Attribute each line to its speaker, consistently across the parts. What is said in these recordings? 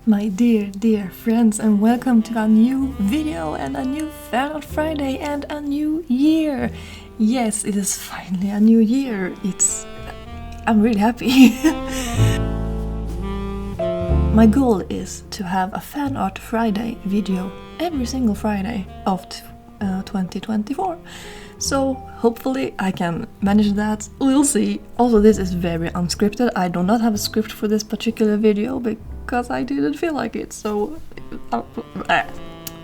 Speaker 1: my dear friends, and welcome to a new video and a new Fanart Friday and a new year. Yes, it is finally a new year. I'm really happy. My goal is to have a Fanart Friday video every single Friday of 2024. So hopefully I can manage that. We'll see. Also, this is very unscripted. I do not have a script for this particular video because I didn't feel like it. So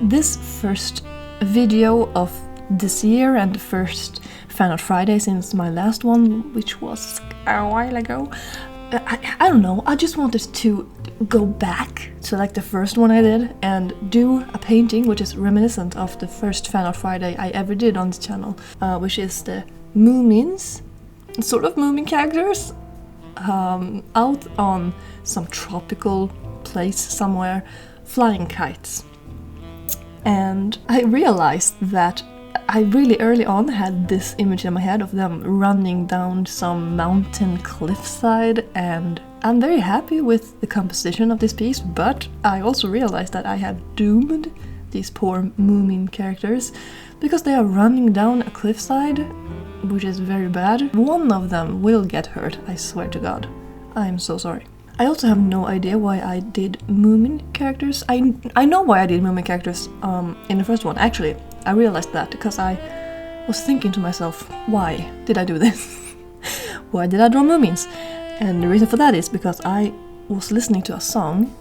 Speaker 1: this first video of this year and the first Fanart Friday since my last one, which was a while ago. I don't know, I just wanted to go back to like the first one I did and do a painting which is reminiscent of the first Fanart Friday I ever did on this channel, which is the Moomins, sort of Moomin characters, out on some tropical place somewhere, flying kites. And I realized that I really early on had this image in my head of them running down some mountain cliffside, and I'm very happy with the composition of this piece, but I also realized that I had doomed these poor Moomin characters because they are running down a cliffside, which is very bad. One of them will get hurt, I swear to God. I'm so sorry. I also have no idea why I did Moomin characters. I know why I did Moomin characters in the first one, actually. I realized that because I was thinking to myself, why did I do this? Why did I draw Moomins? And the reason for that is because I was listening to a song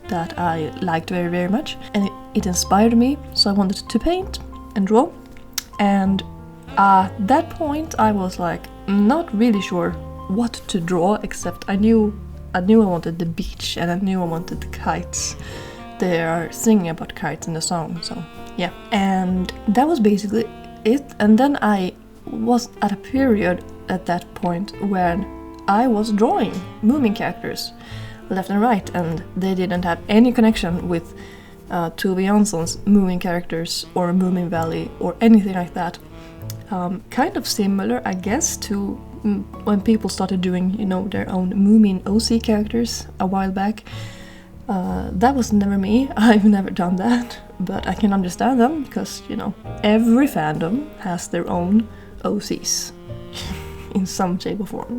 Speaker 1: that I liked very, very much, and it inspired me, so I wanted to paint and draw. And at that point I was like not really sure what to draw, except I knew I wanted the beach and I knew I wanted the kites. They are singing about kites in the song, so yeah. And that was basically it. And then I was at a period at that point when I was drawing Moomin characters left and right, and they didn't have any connection with Tove Jansson's Moomin characters or Moomin Valley or anything like that. Kind of similar, I guess, to when people started doing, their own Moomin OC characters a while back. That was never me. I've never done that, but I can understand them because, every fandom has their own OCs in some shape or form,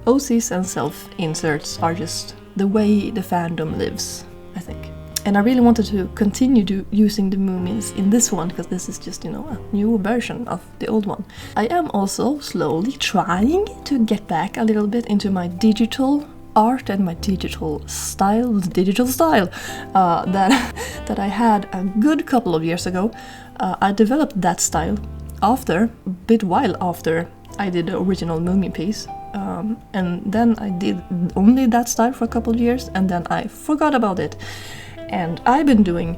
Speaker 1: OCs and self-inserts are just the way the fandom lives, I think. And I really wanted to continue using the Moomins in this one because this is just, a new version of the old one. I am also slowly trying to get back a little bit into my digital art and my digital style that I had a good couple of years ago. I developed that style a bit while after I did the original Moomin piece, and then I did only that style for a couple of years, and then I forgot about it. And I've been doing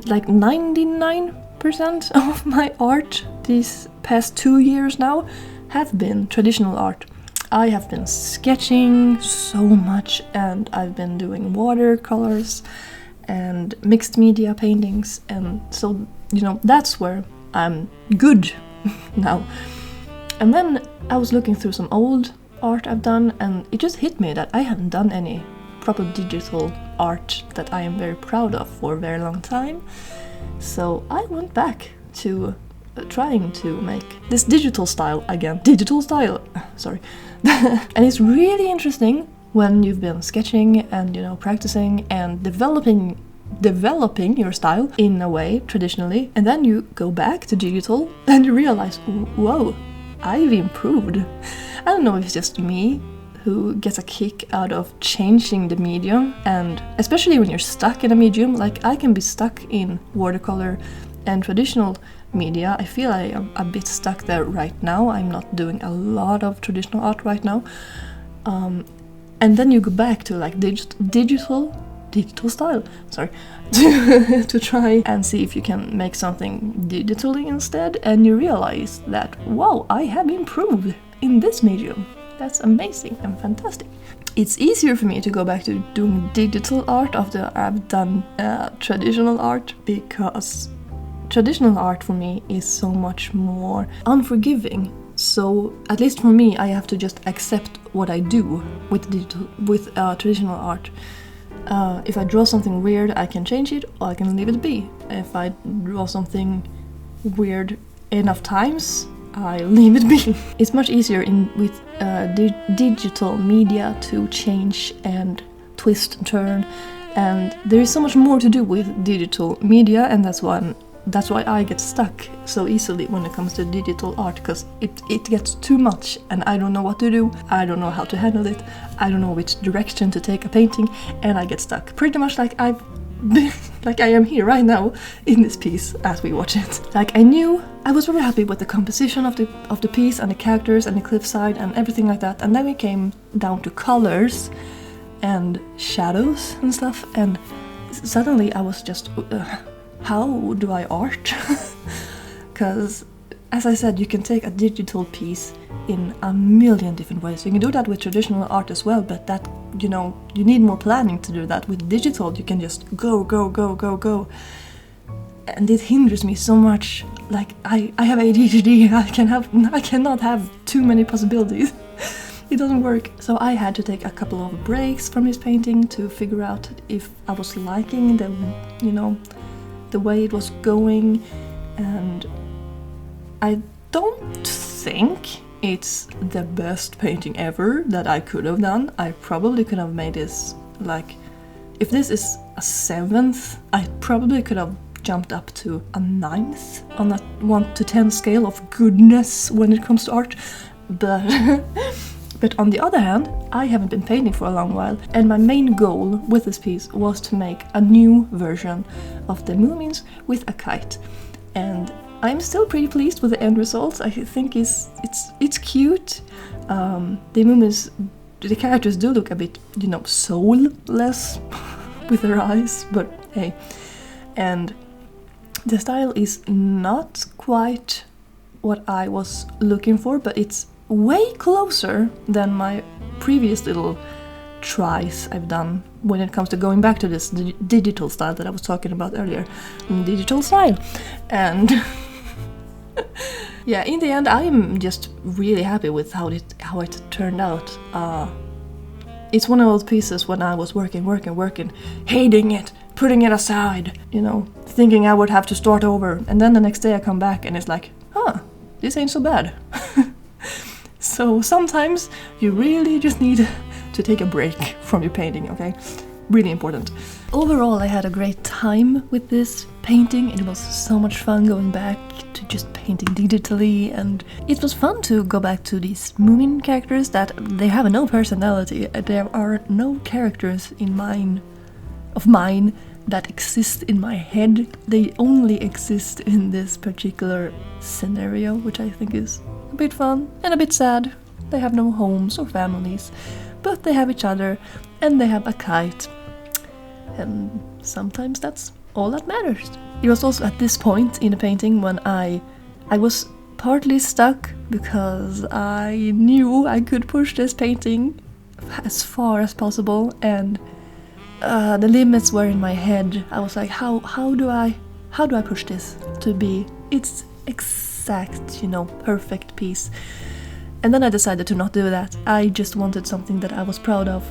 Speaker 1: like 99% of my art these past 2 years now have been traditional art. I have been sketching so much, and I've been doing watercolors and mixed media paintings, and so, that's where I'm good now. And then I was looking through some old art I've done, and it just hit me that I haven't done any proper digital art that I am very proud of for a very long time. So I went back to trying to make this digital style again. Sorry. And it's really interesting when you've been sketching and, practicing and developing your style in a way traditionally, and then you go back to digital and you realize, whoa, I've improved. I don't know if it's just me who gets a kick out of changing the medium, and especially when you're stuck in a medium, like I can be stuck in watercolor and traditional media. I feel I am a bit stuck there right now. I'm not doing a lot of traditional art right now. And then you go back to like digital style, sorry, to try and see if you can make something digitally instead, and you realize that, wow, I have improved in this medium. That's amazing and fantastic. It's easier for me to go back to doing digital art after I've done traditional art, because traditional art for me is so much more unforgiving. So at least for me, I have to just accept what I do with traditional art. If I draw something weird, I can change it or I can leave it be. If I draw something weird enough times, I leave it be. It's much easier with digital media to change and twist and turn, and there is so much more to do with digital media, and that's why I get stuck so easily when it comes to digital art, because it gets too much and I don't know what to do, I don't know how to handle it, I don't know which direction to take a painting, and I get stuck. Pretty much like like I am here right now in this piece as we watch it. Like I was very happy with the composition of the piece and the characters and the cliffside and everything like that, and then we came down to colors and shadows and stuff, and suddenly I was just how do I art? Because as I said, you can take a digital piece in a million different ways. You can do that with traditional art as well, but that, you need more planning to do that. With digital, you can just go, and it hinders me so much. Like I have ADHD. I cannot have too many possibilities. It doesn't work. So I had to take a couple of breaks from this painting to figure out if I was liking the way it was going, and I don't think it's the best painting ever that I could have done. I probably could have made this, like, if this is a 7th, I probably could have jumped up to a 9th on that 1 to 10 scale of goodness when it comes to art. But on the other hand, I haven't been painting for a long while, and my main goal with this piece was to make a new version of the Moomins with a kite. And I'm still pretty pleased with the end result. I think it's cute. The Moomins, the characters do look a bit, soulless with their eyes, but hey. And the style is not quite what I was looking for, but it's way closer than my previous little tries I've done when it comes to going back to this digital style that I was talking about earlier. Digital style. And yeah, in the end I'm just really happy with how it turned out. It's one of those pieces when I was working, hating it, putting it aside, thinking I would have to start over, and then the next day I come back and it's like, this ain't so bad. So sometimes you really just need to take a break from your painting, okay? Really important. Overall, I had a great time with this painting. It was so much fun going back to just painting digitally, and it was fun to go back to these Moomin characters that they have no personality. There are no characters of mine that exist in my head. They only exist in this particular scenario, which I think is a bit fun and a bit sad. They have no homes or families, but they have each other and they have a kite, and sometimes that's all that matters. It was also at this point in the painting when I was partly stuck because I knew I could push this painting as far as possible, and the limits were in my head. I was like, how do I push this to be its exact, perfect piece? And then I decided to not do that. I just wanted something that I was proud of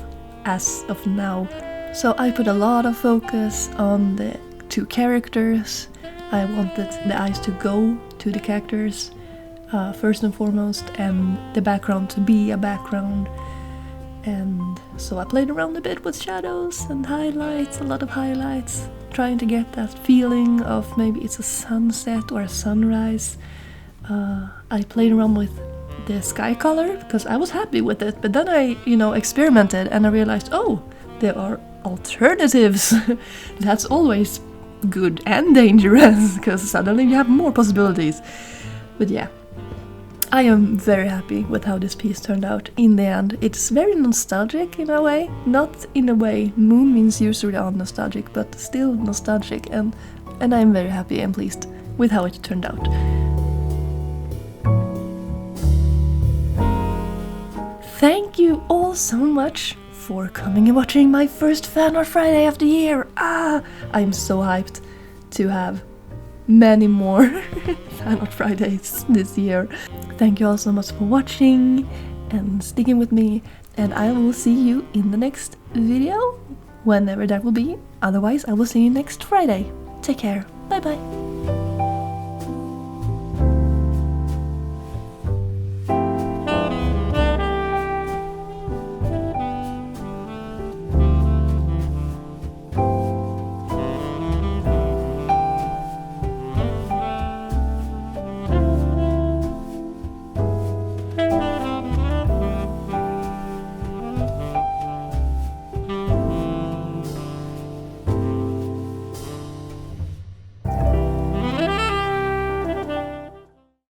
Speaker 1: as of now. So I put a lot of focus on the 2 characters. I wanted the eyes to go to the characters first and foremost, and the background to be a background. And so I played around a bit with shadows and highlights, a lot of highlights, trying to get that feeling of maybe it's a sunset or a sunrise. I played around with the sky color because I was happy with it, but then I, experimented and I realized, there are alternatives. That's always good and dangerous because suddenly you have more possibilities. But yeah, I am very happy with how this piece turned out in the end. It's very nostalgic in a way, not in a way Moomins usually are nostalgic, but still nostalgic, and I'm very happy and pleased with how it turned out. Thank you all so much for coming and watching my first Fanart Friday of the year. I'm so hyped to have many more Fanart Fridays this year. Thank you all so much for watching and sticking with me, and I will see you in the next video whenever that will be. Otherwise, I will see you next Friday. Take care. Bye bye.